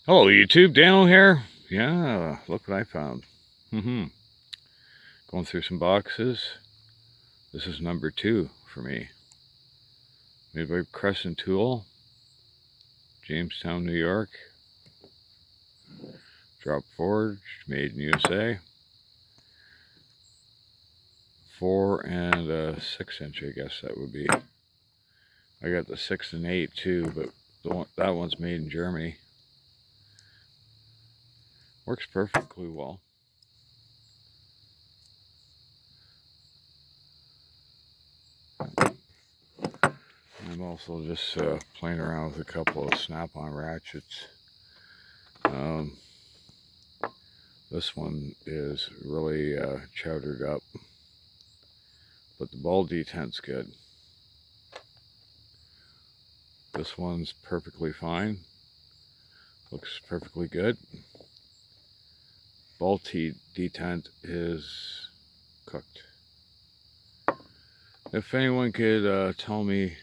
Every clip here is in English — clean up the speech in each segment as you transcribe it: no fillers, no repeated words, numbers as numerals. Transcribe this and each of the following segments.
Hello YouTube, Daniel here. Yeah, look what I found. Going through some boxes. This is number 2 for me. Made by Crescent Tool, Jamestown, New York. Drop forged, made in USA. 4 and a 6-inch, I guess that would be. I got the 6 and 8 too, but that one's made in Germany. Works perfectly well. I'm also just playing around with a couple of snap-on ratchets. This one is really chowdered up, but the ball detent's good. This one's perfectly fine. Looks perfectly good. Ball detent is cooked. If anyone could tell me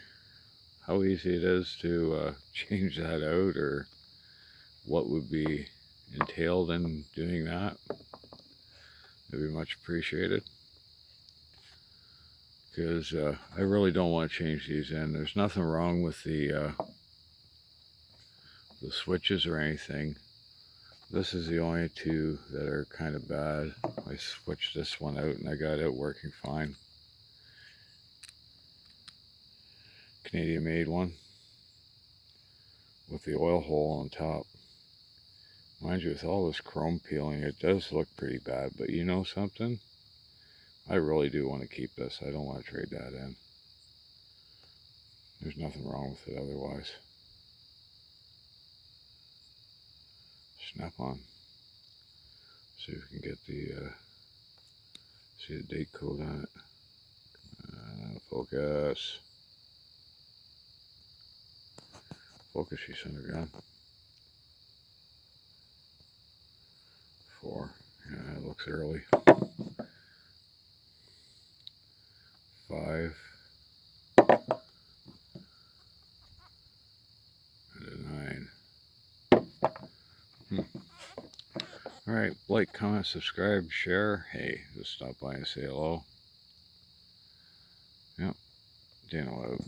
how easy it is to change that out, or what would be entailed in doing that, it'd be much appreciated. Because I really don't want to change these in. There's nothing wrong with the switches or anything. This is the only two that are kind of bad. I switched this one out and I got it working fine. Canadian made one with the oil hole on top. Mind you, with all this chrome peeling, it does look pretty bad, but you know something? I really do want to keep this. I don't want to trade that in. There's nothing wrong with it otherwise. Snap on. See if we can get the see the date code on it. Focus. Focus, you son of a gun. 4. Yeah, it looks early. 5. And a 9. Alright, like, comment, subscribe, share. Hey, just stop by and say hello. Yep, Daniel out.